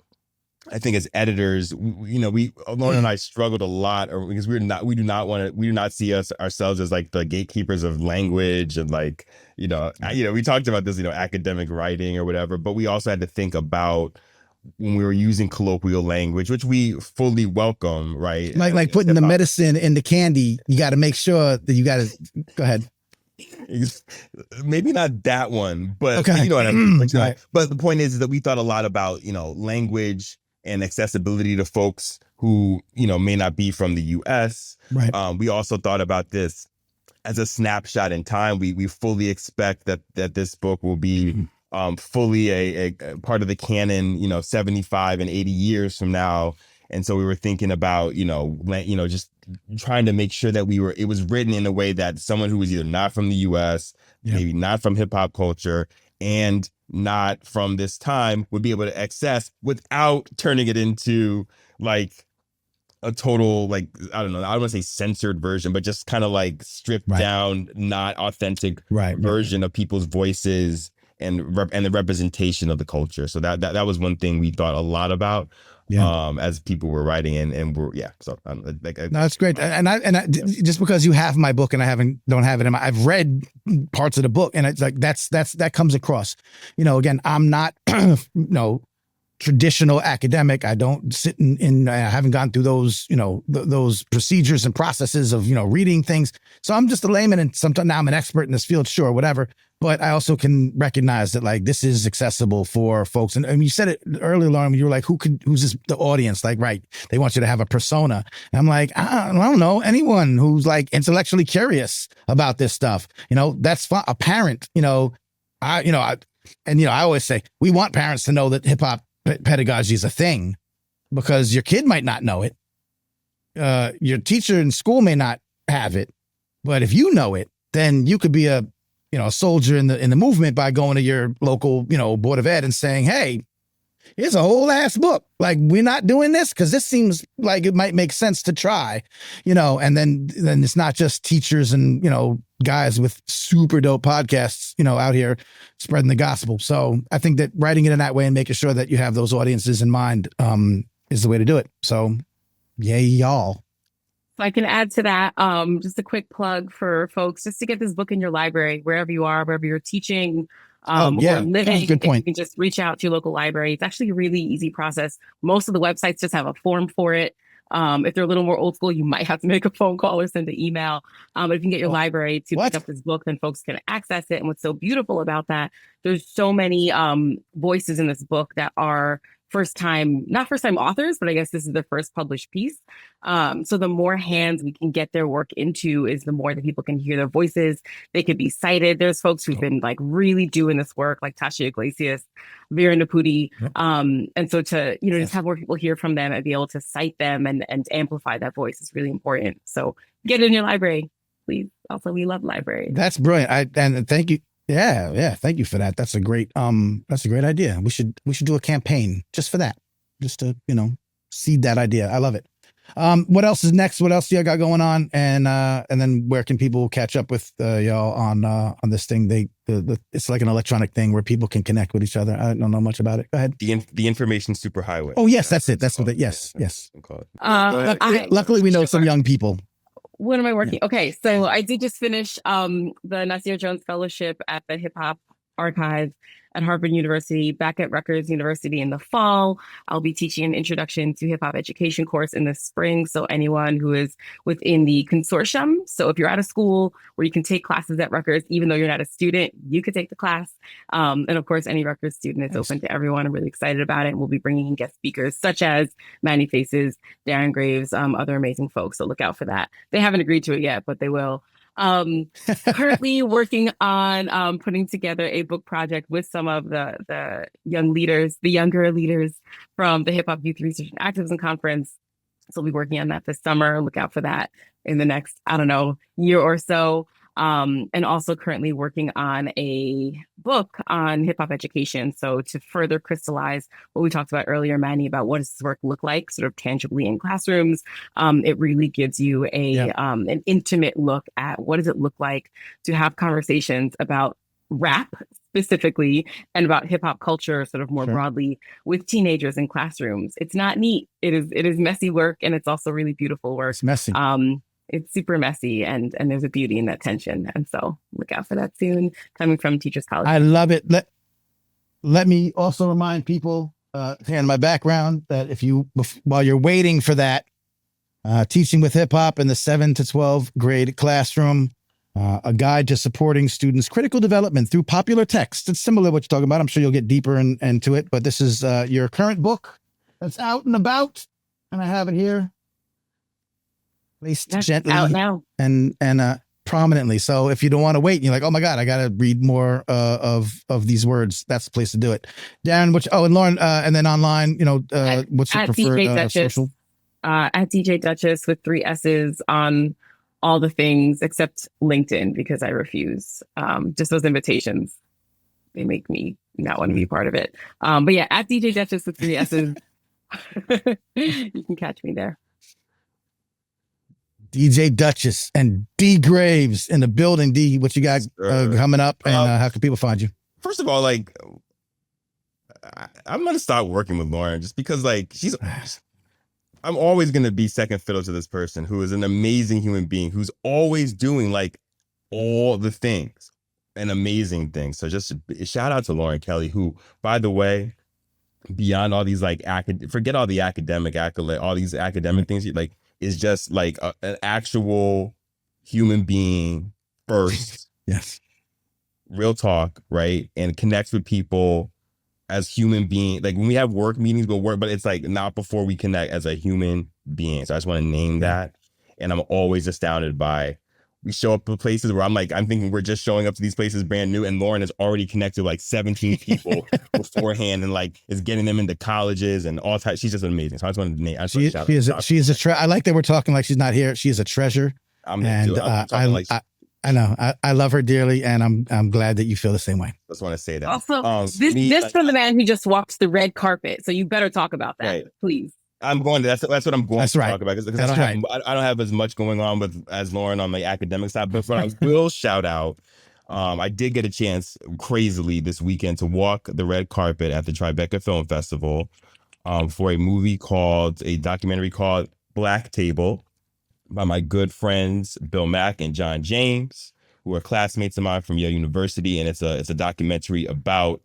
I think as editors, Lauren and I struggled a lot, because we do not see ourselves as like the gatekeepers of language, and like, we talked about this, academic writing or whatever, but we also had to think about when we were using colloquial language, which we fully welcome, right? Like putting the medicine in the candy, you got to make sure that you got to go ahead. Maybe not that one, but okay. You know what I mean. Right. But the point is that we thought a lot about, language and accessibility to folks who, may not be from the US. Right. We also thought about this as a snapshot in time. We fully expect that this book will be fully a part of the canon, 75 and 80 years from now. And so we were thinking about, just trying to make sure that it was written in a way that someone who was either not from the US, maybe not from hip hop culture, and not from this time would be able to access without turning it into like a total, like, I don't know, I don't want to say censored version, but just kind of like stripped down, not authentic version of people's voices and the representation of the culture. So that was one thing we thought a lot about. As people were writing and we're so no, that's great. And I just because you have my book and I don't have it I've read parts of the book, and it's like that comes across. Again, I'm not traditional academic. I don't sit in I haven't gone through those those procedures and processes of reading things. So I'm just a layman, and sometimes now I'm an expert in this field, sure, whatever. But I also can recognize that like this is accessible for folks. And you said it earlier, Lauren, you were like, who's the audience? Like, right, they want you to have a persona. And I'm like, I don't know, anyone who's like intellectually curious about this stuff. That's fine. A parent, I always say we want parents to know that hip hop pedagogy is a thing, because your kid might not know it. Your teacher in school may not have it, but if you know it, then you could be a soldier in the movement by going to your local, Board of Ed and saying, hey, here's a whole ass book. Like, we're not doing this because this seems like it might make sense to try, and then it's not just teachers and, guys with super dope podcasts, out here spreading the gospel. So I think that writing it in that way and making sure that you have those audiences in mind is the way to do it. So yay, y'all. I can add to that, just a quick plug for folks, just to get this book in your library, wherever you are, wherever you're teaching or living. Good point. You can just reach out to your local library. It's actually a really easy process. Most of the websites just have a form for it. If they're a little more old school, you might have to make a phone call or send an email. But if you can get your library to pick up this book, then folks can access it. And what's so beautiful about that, there's so many voices in this book that are not first time authors, but I guess this is their first published piece. So the more hands we can get their work into is the more that people can hear their voices. They could be cited. There's folks who've been like really doing this work, like Tasha Iglesias, Vera Naputi. And so to, just have more people hear from them and be able to cite them and amplify that voice is really important. So get it in your library, please. Also, we love libraries. That's brilliant. And thank you. Yeah. Thank you for that. That's a great idea. We should do a campaign just for that, just to, seed that idea. I love it. What else is next? What else do you got going on? And then where can people catch up with y'all on this thing? It's like an electronic thing where people can connect with each other. I don't know much about it. Go ahead. The information superhighway. Oh yes, that's it. That's what it. Yes. Luckily, we know some young people. What am I working? Yeah. Okay, so I did just finish the Nasir Jones Fellowship at the Hip Hop Archive at Harvard University, back at Rutgers University in the fall. I'll be teaching an introduction to hip hop education course in the spring. So anyone who is within the consortium. So if you're at a school where you can take classes at Rutgers, even though you're not a student, you could take the class. And of course, any Rutgers student is open to everyone. I'm really excited about it. And we'll be bringing in guest speakers such as Manny Faces, Daren Graves, other amazing folks. So look out for that. They haven't agreed to it yet, but they will. Currently working on putting together a book project with some of the younger leaders from the Hip Hop Youth Research and Activism Conference. So we'll be working on that this summer. Look out for that in the next, year or so. And also currently working on a book on hip hop education. So to further crystallize what we talked about earlier, Manny, about what does this work look like sort of tangibly in classrooms, it really gives you an intimate look at what does it look like to have conversations about rap specifically and about hip hop culture sort of more broadly with teenagers in classrooms. It's not neat. It is messy work, and it's also really beautiful work. It's messy. It's super messy, and there's a beauty in that tension. And so look out for that soon, coming from Teachers College. I love it. Let me also remind people here in my background that while you're waiting for that, Teaching with Hip Hop in the 7 to 12 grade classroom, a guide to supporting students' critical development through popular text. It's similar to what you're talking about. I'm sure you'll get deeper into it, but this is your current book that's out and about, and I have it here. Placed gently out now and prominently. So if you don't want to wait, you're like, oh my God, I got to read more of these words. That's the place to do it. Darren, and Lauren, and then online, what's your preferred social? At DJ Duchess with 3 S's on all the things except LinkedIn, because I refuse. Just those invitations, they make me not want to be part of it. But yeah, at DJ Duchess with 3 S's, you can catch me there. DJ Duchess and D Graves in the building. D, what you got coming up, and how can people find you? First of all, I'm gonna start working with Lauren just because I'm always gonna be second fiddle to this person who is an amazing human being who's always doing all the things and amazing things. So just a shout out to Lauren Kelly, who, by the way, beyond all these forget all the academic accolade, all these academic things, is just an actual human being first. Yes. Real talk, right? And connects with people as human beings. When we have work meetings, but it's not before we connect as a human being. So I just want to name that. And I'm always astounded by, we show up to places where I'm thinking we're just showing up to these places brand new, and Lauren has already connected with 17 people beforehand, and is getting them into colleges and all types. She's just amazing. So I just wanted to name. She is a treasure. I like that we're talking like she's not here. She is a treasure. I know. I love her dearly, and I'm glad that you feel the same way. I just want to say that. Also, this from the man who just walks the red carpet. So you better talk about that, please. I'm going to, that's what I'm going That's to right. talk about, because That's right. I don't have as much going on as Lauren on the academic side, but I will shout out. I did get a chance crazily this weekend to walk the red carpet at the Tribeca Film Festival for a documentary called Black Table by my good friends Bill Mack and John James, who are classmates of mine from Yale University, and it's a documentary about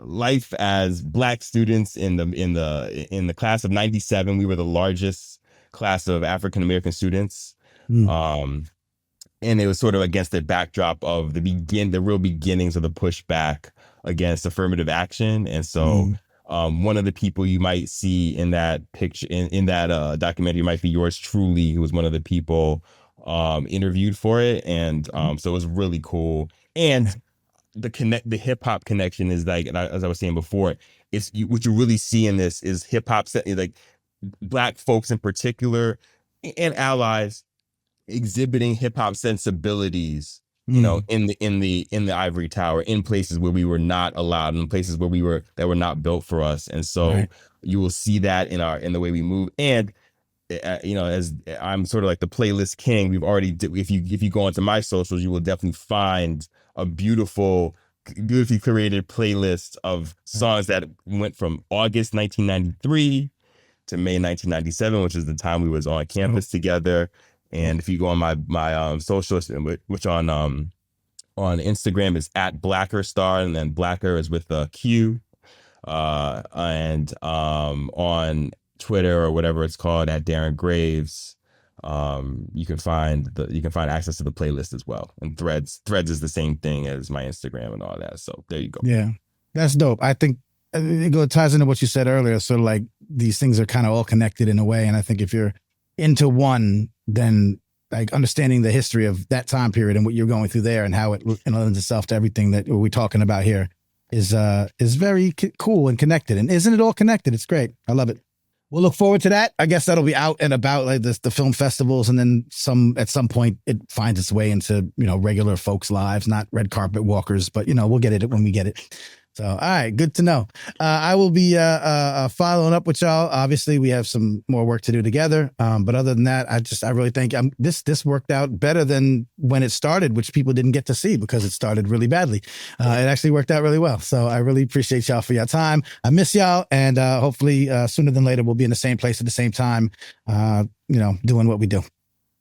life as Black students in the class of '97. We were the largest class of African American students. Mm. And it was sort of against the backdrop of the real beginnings of the pushback against affirmative action. And so one of the people you might see in that picture, in that documentary, might be yours truly, who was one of the people interviewed for it. And so it was really cool. And the hip hop connection is like, and as I was saying before, what you really see in this is hip hop, like Black folks in particular and allies exhibiting hip hop sensibilities, in the ivory tower, in places where we were not allowed, in places that were not built for us. And so Right. you will see that in the way we move. And as I'm sort of like the playlist king, if you go onto my socials, you will definitely find a beautifully curated playlist of songs that went from August 1993 to May 1997, which is the time we was on campus together. And if you go on my socials, which on Instagram is at Blacker Star, and then Blacker is with a Q, and on Twitter or whatever it's called at Daren Graves, you can find access to the playlist as well. And Threads is the same thing as my Instagram and all that. So there you go. Yeah, that's dope. I think it ties into what you said earlier. Sort of like these things are kind of all connected in a way. And I think if you're into one, then like understanding the history of that time period and what you're going through there and how it lends itself to everything that we're talking about here is very cool and connected. And isn't it all connected? It's great. I love it. We'll look forward to that. I guess that'll be out and about like the film festivals, and then at some point it finds its way into, regular folks' lives, not red carpet walkers, but we'll get it when we get it. So, all right, good to know. I will be following up with y'all. Obviously, we have some more work to do together. But other than that, I really think this worked out better than when it started, which people didn't get to see because it started really badly. It actually worked out really well. So I really appreciate y'all for your time. I miss y'all, and hopefully sooner than later we'll be in the same place at the same time, doing what we do.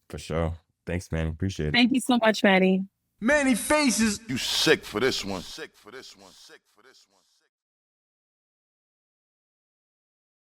For sure. Thanks, man. Appreciate it. Thank you so much, Manny. Manny Faces. You sick for this one. Sick for this one. Sick for this one.